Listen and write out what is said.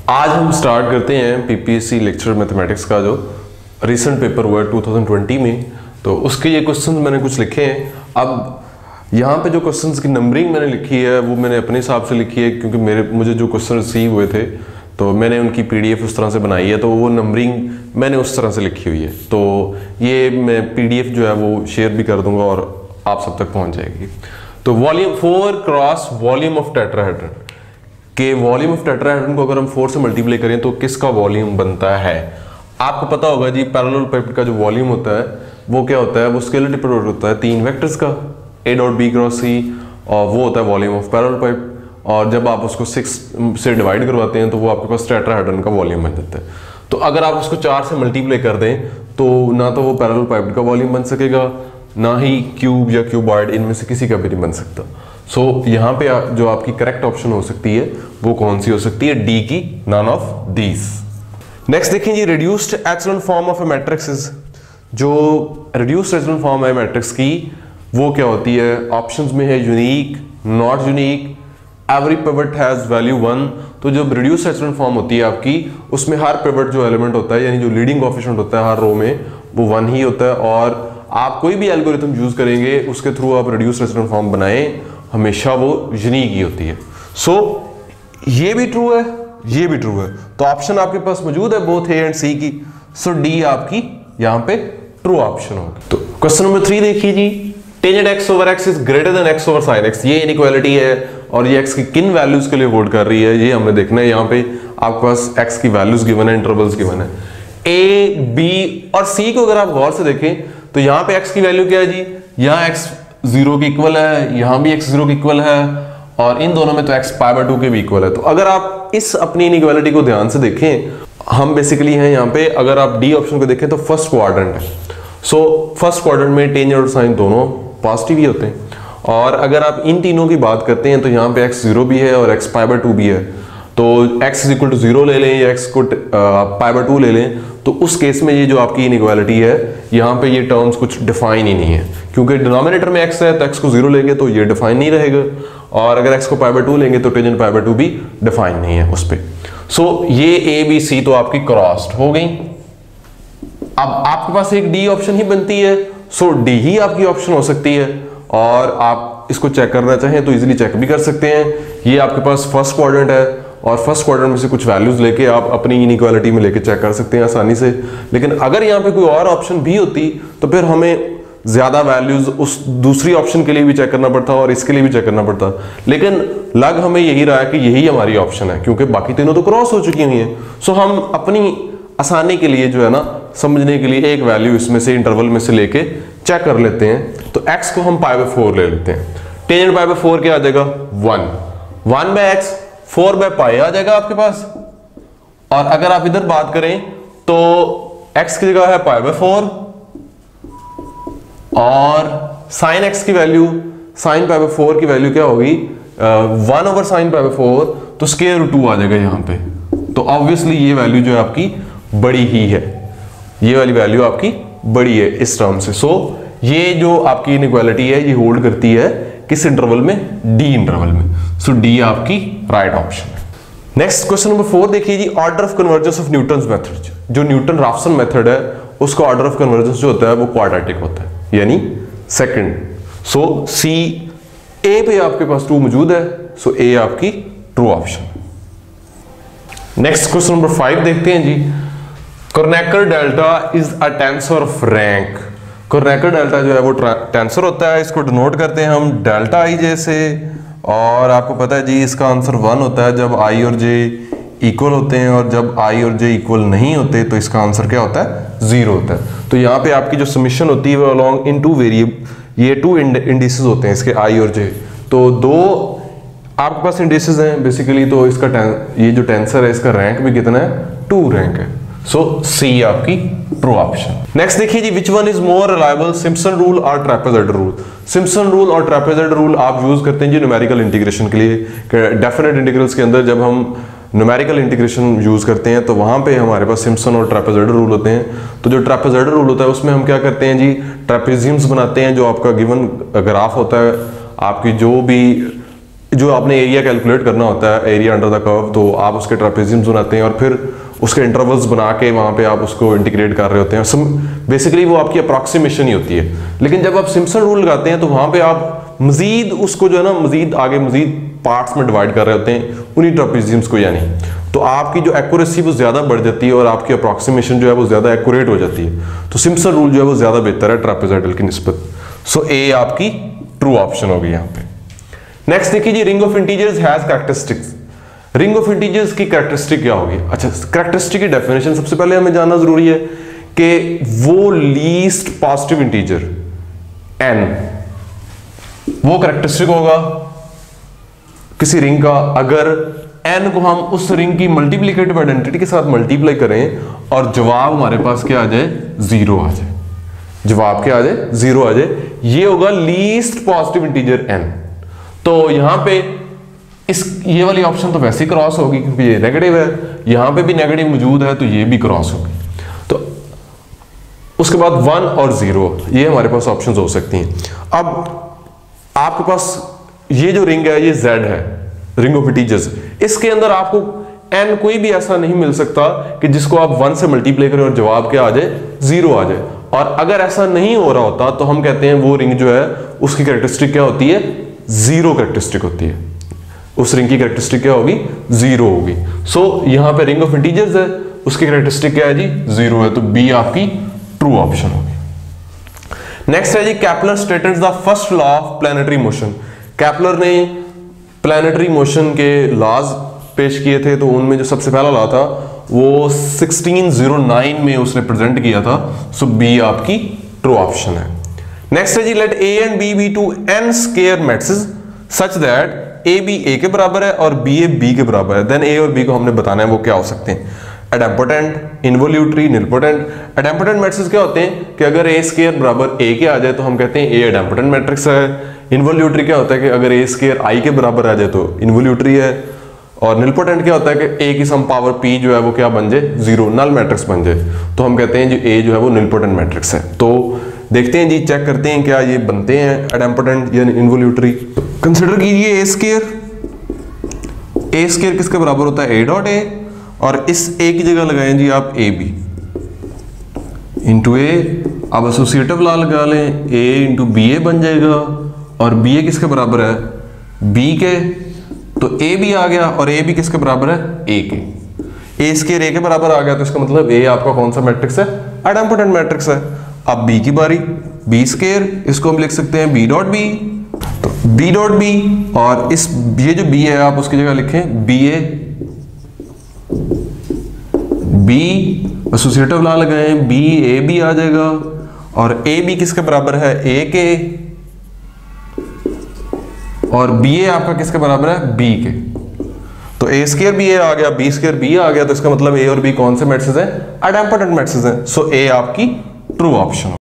आज हम स्टार्ट करते हैं पीपीएससी लेक्चर मैथमेटिक्स का जो रिसेंट पेपर हुआ है 2020 में। तो उसके ये क्वेश्चंस मैंने कुछ लिखे हैं। अब यहाँ पे जो क्वेश्चंस की नंबरिंग मैंने लिखी है वो मैंने अपने हिसाब से लिखी है, क्योंकि मुझे जो क्वेश्चन रिसीव हुए थे तो मैंने उनकी पीडीएफ उस तरह से बनाई है, तो वो नंबरिंग मैंने उस तरह से लिखी हुई है। तो ये मैं पीडीएफ जो है वो शेयर भी कर दूंगा और आप सब तक पहुंच जाएगी। तो volume 4 cross volume of tetrahedron के वॉल्यूम ऑफ टेट्राहेड्रन को अगर हम 4 से मल्टीप्लाई करें तो किसका वॉल्यूम बनता है। आपको पता होगा जी, पैरेललोपाइड का जो वॉल्यूम होता है वो क्या होता है, वो स्केलर प्रोडक्ट होता है 3 वेक्टर्स का A dot B cross C, और वो होता है वॉल्यूम ऑफ पैरेललोपाइड। और जब आप उसको 6 से डिवाइड करवाते हैं तो वो आपके पास टेट्राहेड्रन का वॉल्यूम बन जाता है। तो अगर आप उसको 4 से मल्टीप्लाई कर दें तो ना तो वो पैरेललोपाइड का वॉल्यूम बन सकेगा, ना ही क्यूब या क्यूबॉइड, इनमें से किसी का भी नहीं बन सकता। सो यहाँ पे जो आपकी करेक्ट ऑप्शन हो सकती है वो कौन सी हो सकती है, डी की, नन ऑफ दीज। नेक्स्ट देखें जी, reduced echelon form of a matrix is, जो रिड्यूस्ड एचेलॉन फॉर्म है मैट्रिक्स की वो क्या होती है। ऑप्शंस में है unique, not unique, every pivot has value 1। तो जब रिड्यूस्ड एचेलॉन फॉर्म होती है आपकी, उसमें हर पिवट जो एलिमेंट होता है, यानी जो लीडिंग कोएफिशिएंट होता है हर रो में, वो 1 ही होता है। और आप कोई भी एल्गोरिथम यूज करेंगे उसके थ्रू आप रिड्यूस्ड एचेलॉन फॉर्म बनाएं, हमेशा वो यूनिक ही होती है। सो ये भी ट्रू है, ये भी ट्रू है। तो ऑप्शन आपके पास मौजूद है बोथ ए एंड सी की। सो डी आपकी यहाँ पे ट्रू ऑप्शन होगी। तो क्वेश्चन नंबर 3 देखिए जी, tangent x over x is greater than x over sin x। ये इनइक्वालिटी है और ये x की किन वैल्यूज के लिए होल्ड कर रही है ये हमने देखना है। यहाँ पे आपके पास x की वैल्यूज गिवन है, इंटरवल्स गिवन है a, b और c को। अगर आप गौर से देखें तो यहाँ पे x की वैल्यू क्या है जी, यहाँ x 0 के इक्वल है, यहाँ भी x 0 के इक्वल है, और इन दोनों में तो x π/2 के भी इक्वल है। तो अगर आप इस अपनी इनइक्वालिटी को ध्यान से देखें, हम बेसिकली हैं यहाँ पे, अगर आप डी ऑप्शन को देखें तो फर्स्ट क्वाड्रेंट है। सो फर्स्ट क्वाड्रेंट में टेंजेंट और साइन दोनों पॉजिटिव ही होते हैं। और अगर आप इन तीनों की बात करते हैं तो यहाँ पे x 0 भी है और x π/2 भी है। तो x = 0 ले लें या x को π/2 ले लें, तो उस केस में ये जो आपकी इनइक्वालिटी है, यहाँ पे ये टर्म्स कुछ डिफाइन ही नहीं है, क्योंकि डिनोमिनेटर में x है तो x को 0 लेंगे तो ये डिफाइन नहीं रहेगा, और अगर x को π/2 लेंगे तो टेंजेंट π/2 भी डिफाइन नहीं है उस पर। सो ये a b c तो आपकी क्रॉस्ड हो गई। अब आपके पास एक डी ऑप्शन ही बनती है, सो डी ही आपकी ऑप्शन हो सकती है। और आप इसको चेक करना चाहें तो इजीली चेक भी कर सकते हैं। ये आपके पास फर्स्ट क्वाड्रेंट है और फर्स्ट क्वाड्रेंट में से कुछ वैल्यूज लेके आप अपनी इनइक्वालिटी में लेके चेक कर सकते हैं आसानी से। लेकिन अगर यहाँ पे कोई और ऑप्शन भी होती तो फिर हमें ज्यादा वैल्यूज उस दूसरी ऑप्शन के लिए भी चेक करना पड़ता और इसके लिए भी चेक करना पड़ता। लेकिन लग हमें यही रहा है कि यही हमारी ऑप्शन है, क्योंकि बाकी तीनों तो क्रॉस हो चुकी हुई हैं। सो हम अपनी आसानी के लिए जो है ना, समझने के लिए एक वैल्यू इसमें से इंटरवल में से लेके चेक कर लेते हैं। तो x को हम π/4 ले लेते हैं। टेंजेंट π/4 क्या आ जाएगा, 1/x, 4/π आ जाएगा आपके पास। और अगर आप इधर बात करें तो x की जगह है π/4 और sin x की वैल्यू, sin π/4 की वैल्यू क्या होगी, 1/sin π/4, तो स्क्वायर रूट 2 आ जाएगा यहाँ पे। तो ऑब्वियसली ये वैल्यू जो है आपकी बड़ी ही है, ये वाली वैल्यू आपकी बड़ी है इस टर्म से। सो ये जो आपकी इनइक्वालिटी है ये होल्ड करती है किस इंटरवल में, डी इंटरवल में। सो डी आपकी राइट ऑप्शन है। नेक्स्ट क्वेश्चन नंबर 4 देखिए जी, order of convergence of Newton's method. जो न्यूटन राफसन मेथड है उसका ऑर्डर ऑफ कन्वर्जेंस जो होता है वो क्वाड्रेटिक होता है, यानी सेकंड। सो सी ए पे आपके पास ट्रू मौजूद है, सो ए आपकी true option. Next question number 5 देखते हैं जी, Kronecker delta is a tensor of rank. Kronecker delta जो है वो टेंसर होता है, इसको डिनोट करते हैं हम डेल्टा i जैसे। और आपको पता है जी इसका आंसर 1 होता है जब i और j इक्वल होते हैं, और जब i और j इक्वल नहीं होते तो इसका आंसर क्या होता है, 0 होता है। तो यहाँ पे आपकी जो समीशन होती है वो अलोंग इन 2 वेरिएबल, ये 2 इंडिसेस होते हैं इसके, i और j। तो 2 आपके पास इंडिसेस हैं बेसिकली। तो इसका ये जो टेंसर है इसका रैंक भी कितना है, 2 रैंक है। सो सी आपकी ट्रू ऑप्शन। नेक्स्ट देखिए जी, which one is more reliable, Simpson rule और ट्रेपेजॉइडल रूल। सिम्पसन रूल और ट्रेपेजॉइडल रूल आप यूज करते हैं जी न्यूमेरिकल इंटीग्रेशन के लिए। डेफिनेट इंटीग्रल्स के अंदर जब हम न्यूमेरिकल इंटीग्रेशन यूज करते हैं तो वहां पे हमारे पास सिम्पसन और ट्रेपेजॉइडल रूल होते हैं। तो जो ट्रेपेजॉइडल रूल होता है उसमें हम क्या करते हैं जी, ट्रेपेजियम्स बनाते हैं। जो आपका गिवन ग्राफ होता है, आपकी जो भी जो आपने एरिया कैलकुलेट करना होता है, एरिया अंडर द कर्व, तो आप उसके ट्रापेजियम्स बनाते हैं और फिर उसके इंटरवल्स बना के वहाँ पे आप उसको इंटीग्रेट कर रहे होते हैं। बेसिकली वो आपकी अप्रॉक्सीमेशन ही होती है। लेकिन जब आप सिम्पसन रूल लगाते हैं तो वहाँ पे आप मजीद उसको जो है ना मजीद आगे मजीद पार्ट्स में डिवाइड कर रहे होते हैं उन्हीं ट्रापेजियम्स को, यानी तो आपकी जो एक्यूरेसी वो ज़्यादा बढ़ जाती है और आपकी अप्रॉक्सीमेशन जो है वो ज़्यादा एक्यूरेट हो जाती है। तो सिम्पसन रूल जो है वो ज़्यादा बेहतर है ट्रापेजॉइडल की निस्बत। सो ए आपकी ट्रू ऑप्शन होगी यहाँ पे। नेक्स्ट देखिए जी, ring of integers has characteristics. Ring of integers की कैरेक्टरिस्टिक क्या होगी? अच्छा, कैरेक्टरिस्टिक की डेफिनेशन सबसे पहले हमें जानना जरूरी है कि वो लीस्ट पॉजिटिव इंटीजर n, वो कैरेक्टरिस्टिक होगा किसी रिंग का अगर n को हम उस रिंग की मल्टीप्लिकेटिव आइडेंटिटी के साथ मल्टीप्लाई करें और जवाब हमारे पास क्या आ जाए? 0 आ जाए। जवाब क्या आ जाए? 0 आ जाए। ये होगा लीस्ट पॉजिटिव इंटीजर n। तो यहां पे ये वाली ऑप्शन तो वैसे ही क्रॉस होगी क्योंकि ये नेगेटिव है, यहां पे भी नेगेटिव मौजूद है तो ये भी क्रॉस होगी। तो उसके बाद 1 और 0 ये हमारे पास ऑप्शंस हो सकती हैं। अब आपके पास ये जो रिंग है ये Z है, रिंग ऑफ इंटीजर्स। इसके अंदर आपको n कोई भी ऐसा नहीं मिल सकता कि जिसको आप 1 से मल्टीप्लाई करें और जवाब क्या आ जाए? 0 आ जाए। और अगर ऐसा नहीं हो रहा होता तो हम कहते हैं वो रिंग जो है उसकी कैरेक्टरिस्टिक क्या होती है? 0 कैरेक्टरिस्टिक होती है। उस रिंग की कैरेक्टरिस्टिक क्या होगी? 0 होगी। सो यहां पे रिंग ऑफ इंटीजर्स है, उसकी कैरेक्टरिस्टिक क्या है जी? 0 है। तो बी आपकी ट्रू ऑप्शन होगी। नेक्स्ट है जी, Kepler stated the first law of planetary motion. Kepler ने प्लैनेटरी मोशन के लॉज पेश किए थे, तो उनमें जो सबसे पहला लॉ था वो 1609 में उसने प्रेजेंट किया था। सो बी आपकी ट्रू ऑप्शन है। नेक्स्ट है जी, let A and B be two n square matrices such that A B A के बराबर है और बी ए बी के बराबर है। देन ए और बी को हमने बताना है वो क्या हो सकते हैं? एडेम्पोटेंट, इन्वोल्यूटरी, निलपोटेंट। एडेम्पोटेंट मैट्रिसेस क्या होते हैं कि अगर ए स्क्वायर बराबर ए के आ जाए तो हम कहते हैं ए एडेम्पोटेंट मैट्रिक्स है। इन्वोल्यूटरी क्या होता है कि अगर ए स्क्वायर आई के बराबर आ जाए तो इन्वोल्यूटरी है। और निलपोटेंट क्या होता है कि ए की सम पावर पी जो है वो क्या बन जाए? 0, नल मैट्रिक्स बन जाए। तो हम कहते हैं जो ए जो है वो निलपोटेंट मैट्रिक्स है। तो देखते हैं जी, चेक करते हैं क्या ये बनते हैं एडेम्पोटेंट या इन्वोल्यूटरी। कंसिडर कीजिए ए स्क्वायर। ए स्क्वायर किसके बराबर होता है? ए डॉट ए। और इस ए की जगह लगाएं जी आप ए बी इंटू ए। अब एसोसिएटिव लॉ लगा लें, ए इंटू बी ए बन जाएगा। और बी ए किसके बराबर है? बी के। तो ए बी आ गया और ए बी किसके बराबर है? ए के। ए स्क्वायर ए के बराबर आ गया तो इसका मतलब ए आपका कौन सा मैट्रिक्स है? एडेम्पोटेंट मैट्रिक्स है। अब बी की बारी, बी स्क्वायर, इसको हम लिख सकते हैं बी डॉट बी। तो बी डॉट बी, और इस ये जो बी है आप उसकी जगह लिखें B A B. Associative law लगाएं, बी ए बी आ जाएगा। और ए बी किसके बराबर है? ए के। और बी ए आपका किसके बराबर है? बी के। तो ए स्क्वायर बी ए आ गया, बी स्क्वायर बी आ गया, तो इसका मतलब ए और बी कौन से मैट्रिसेस हैं? एडेम्पोटेंट मैट्रिसेस हैं। सो ए आपकी ट्रू ऑप्शन।